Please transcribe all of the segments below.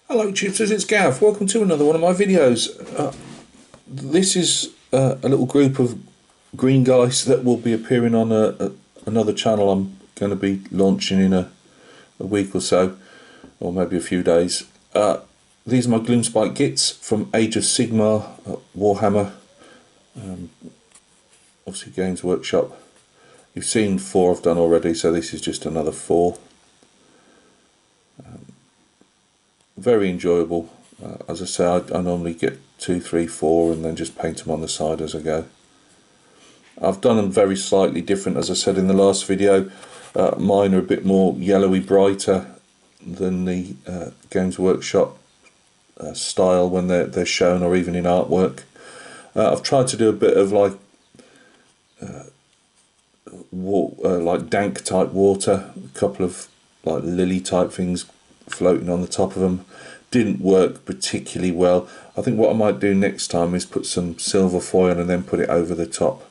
Hello Gypsies, it's Gav. Welcome to another one of my videos. This is a little group of green guys that will be appearing on another channel I'm going to be launching in a week or so, or maybe a few days. These are my Gloomspite Gitz from Age of Sigmar, Warhammer, obviously Games Workshop. You've seen 4 I've done already, so this is just another 4. Very enjoyable. As I say, I normally get 2, 3, 4 and then just paint them on the side as I go. I've done them very slightly different, as I said in the last video. Mine are a bit more yellowy brighter than the Games Workshop style when they're shown, or even in artwork. I've tried to do a bit of like dank type water, a couple of like lily type things floating on the top of them. Didn't work particularly well. I think what I might do next time is put some silver foil and then put it over the top,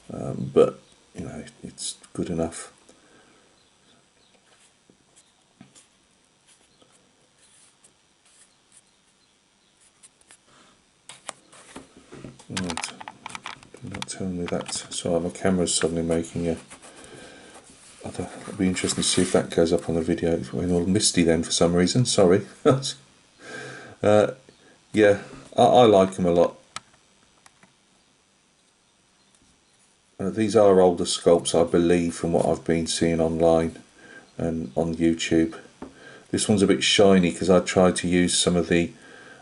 but you know, it's good enough. Right, you're not telling me that. So my camera's suddenly making a... It'll be interesting to see if that goes up on the video. It's going all misty then for some reason, sorry. Yeah, I like them a lot. These are older sculpts, I believe, from what I've been seeing online and on YouTube. This one's a bit shiny because I tried to use some of the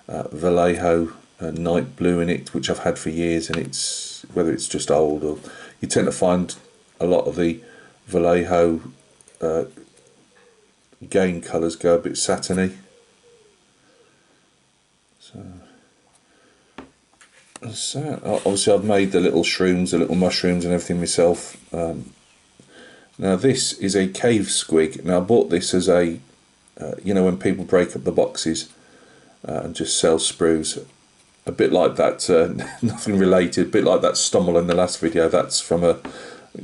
Vallejo night blue in it, which I've had for years, and it's, whether it's just old or... You tend to find a lot of the Vallejo game colours go a bit satiny. So obviously I've made the little shrooms, the little mushrooms and everything myself. Now this is a cave squig. Now I bought this as a, you know, when people break up the boxes and just sell sprues. A bit like that, nothing related, a bit like that Stummel in the last video. That's from a...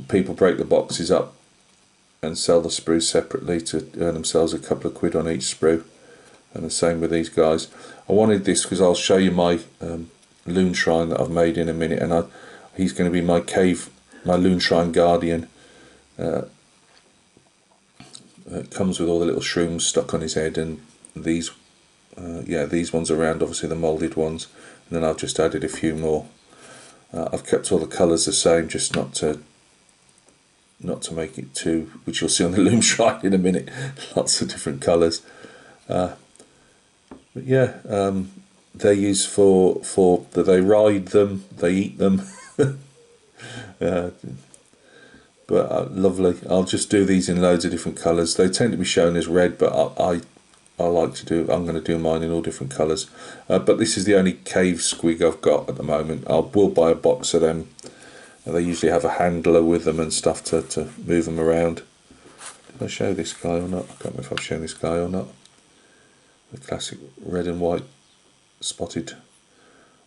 People break the boxes up and sell the sprues separately to earn themselves a couple of quid on each sprue. And the same with these guys. I wanted this because I'll show you my loon shrine that I've made in a minute, and he's going to be my cave, my loon shrine guardian. It comes with all the little shrooms stuck on his head, and these, yeah, these ones around, obviously the moulded ones, and then I've just added a few more. I've kept all the colours the same, just not to make it too, which you'll see on the loom shrine in a minute. Lots of different colours. But yeah, they're used for that. They ride them, they eat them. But lovely. I'll just do these in loads of different colours. They tend to be shown as red, but I like to do... I'm going to do mine in all different colours. But this is the only cave squig I've got at the moment. I will buy a box of them. They usually have a handler with them and stuff to move them around. Did I show this guy or not? I can't remember if I've shown this guy or not. The classic red and white spotted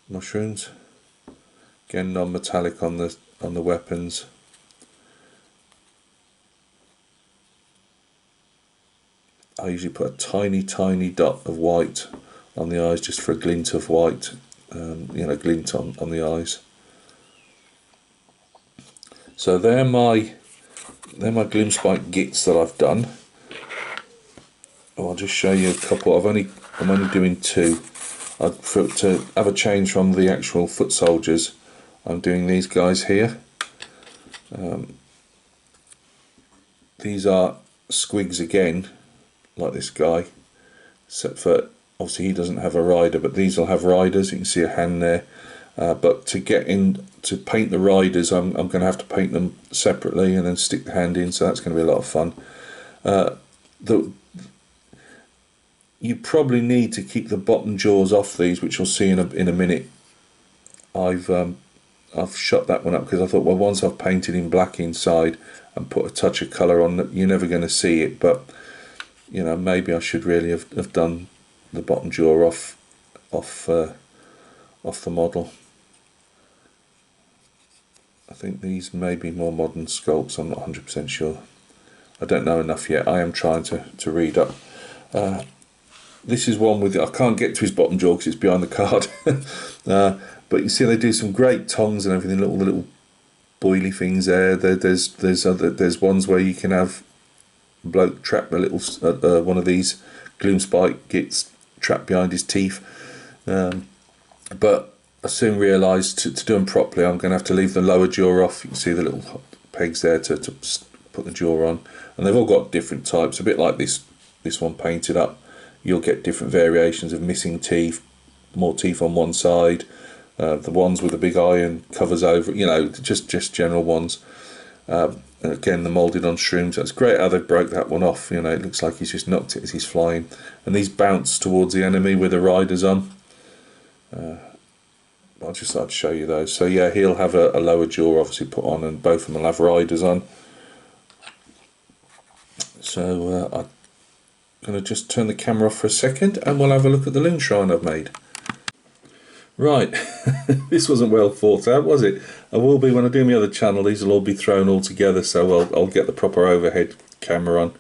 mushrooms. Again, non-metallic on the weapons. I usually put a tiny dot of white on the eyes just for a glint of white, you know, glint on the eyes. So they're my Gloomspite Gitz that I've done. Oh, I'll just show you a couple. I'm only doing 2. To have a change from the actual foot soldiers, I'm doing these guys here. These are squigs again, like this guy, except for obviously he doesn't have a rider, but these will have riders. You can see a hand there. But to get in to paint the riders, I'm going to have to paint them separately and then stick the hand in, so that's going to be a lot of fun. You probably need to keep the bottom jaws off these, which you'll see in a minute. I've shut that one up because I thought, well, once I've painted in black inside and put a touch of colour on, you're never going to see it. But you know, maybe I should really have done the bottom jaw off the model. I think these may be more modern sculpts, I'm not 100% sure. I don't know enough yet. I am trying to read up. this is one with, I can't get to his bottom jaw because it's behind the card. But you see they do some great tongs and everything, little boily things there. There's ones where you can have a bloke trap a little one of these Gloomspite Gitz trapped behind his teeth. But I soon realised to do them properly, I'm going to have to leave the lower jaw off. You can see the little pegs there to put the jaw on, and they've all got different types. A bit like this one painted up. You'll get different variations of missing teeth, more teeth on one side, the ones with the big iron covers over, you know, just general ones. And again, the moulded on shrooms. That's great how they broke that one off. You know, it looks like he's just knocked it as he's flying. And these bounce towards the enemy with the riders on. I'll just like to show you those. So yeah, he'll have a lower jaw obviously put on, and both of them will have riders on. So I'm going to just turn the camera off for a second and we'll have a look at the loon shrine I've made. Right, this wasn't well thought out, was it? I will be when I do my other channel. These will all be thrown all together, so I'll get the proper overhead camera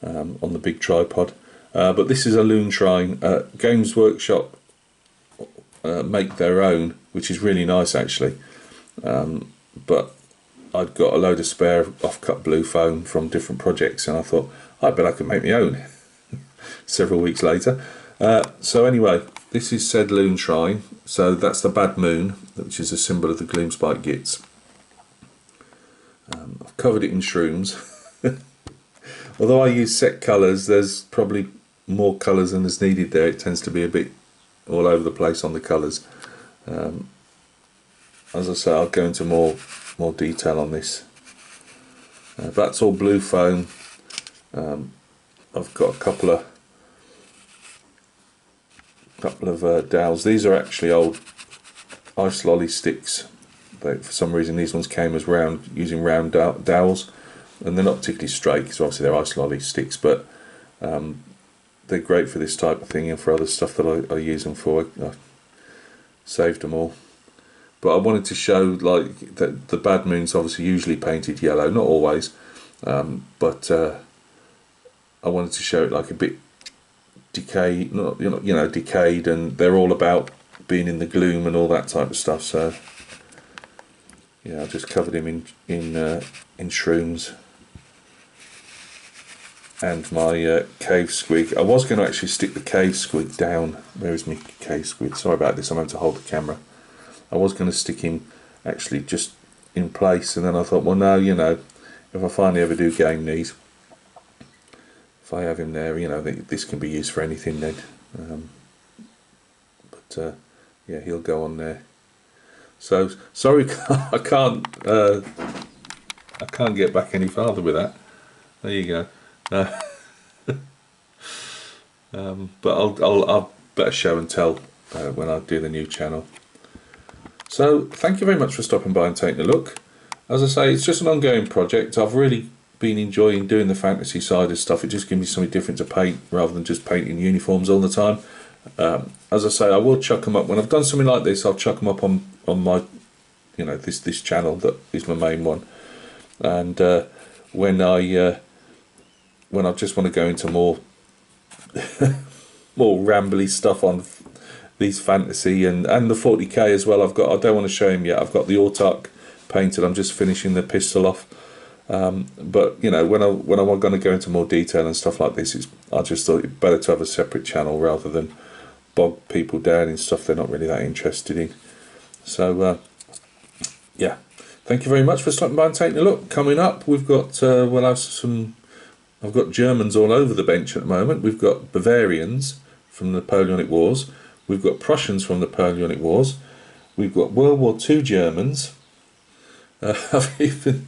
on the big tripod. But this is a loon shrine. Games Workshop make their own, which is really nice actually. But I'd got a load of spare off-cut blue foam from different projects, and I thought, I bet I could make my own. Several weeks later. So anyway, this is said loon shrine. So that's the bad moon, which is a symbol of the Gloomspite Gitz. I've covered it in shrooms. Although I use set colours, there's probably more colours than is needed there. It tends to be a bit all over the place on the colours. As I say, I'll go into more detail on this. That's all blue foam. I've got a couple of dowels. These are actually old ice lolly sticks. For some reason these ones came as round, using round dowels, and they're not particularly straight because obviously they're ice lolly sticks, but they're great for this type of thing and for other stuff that I use them for. I saved them all. But I wanted to show, like, that the bad moon's obviously usually painted yellow, not always, but I wanted to show it like a bit decayed, decayed, and they're all about being in the gloom and all that type of stuff. So yeah, I just covered him in shrooms and my cave squig. I was going to actually stick the cave squig down. Where is my cave squig? Sorry about this, I'm having to hold the camera. I was going to stick him actually just in place, and then I thought, well, no, you know, if I finally ever do game these, if I have him there, you know, this can be used for anything then. Yeah, he'll go on there. So sorry, I can't get back any farther with that. There you go. But I'll better show and tell when I do the new channel. So thank you very much for stopping by and taking a look. As I say, it's just an ongoing project. I've really been enjoying doing the fantasy side of stuff. It just gives me something different to paint rather than just painting uniforms all the time. As I say, I will chuck them up when I've done something like this. I'll chuck them up on my, you know, this channel that is my main one. And when I just want to go into more rambly stuff on these fantasy and the 40k as well, I don't want to show him yet. I've got the Autark painted. I'm just finishing the pistol off. But you know, when I'm going to go into more detail and stuff like this, I just thought it better to have a separate channel rather than bog people down in stuff they're not really that interested in. So yeah, thank you very much for stopping by and taking a look. Coming up, we've got I've got Germans all over the bench at the moment. We've got Bavarians from the Napoleonic Wars. We've got Prussians from the Napoleonic Wars. We've got World War II Germans. I've even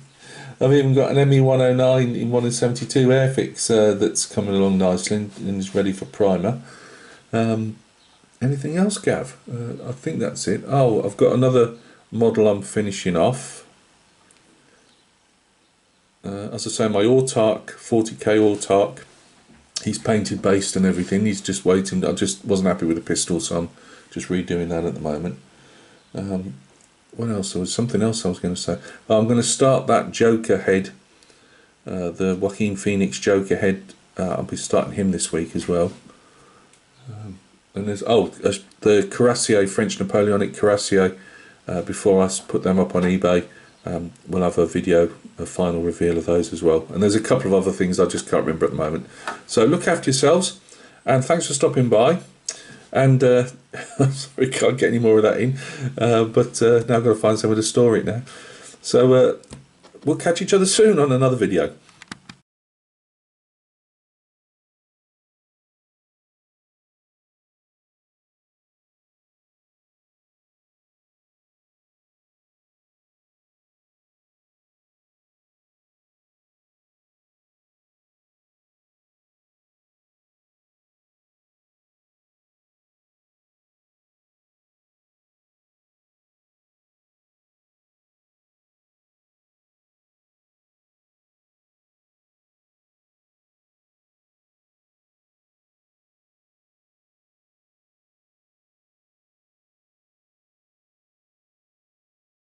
got an ME-109 in 172 Airfix that's coming along nicely and is ready for primer. Anything else, Gav? I think that's it. Oh, I've got another model I'm finishing off. As I say, my Autark, 40k Autark, he's painted based and everything. He's just waiting. I just wasn't happy with the pistol, so I'm just redoing that at the moment. What else? There was something else I was going to say. I'm going to start that Joker head, the Joaquin Phoenix Joker head. I'll be starting him this week as well. And there's the Cuirassier, French Napoleonic Cuirassier. Before I put them up on eBay, we'll have a video, a final reveal of those as well. And there's a couple of other things I just can't remember at the moment. So look after yourselves, and thanks for stopping by. And sorry, can't get any more of that in. But now I've got to find somewhere to store it now. So we'll catch each other soon on another video.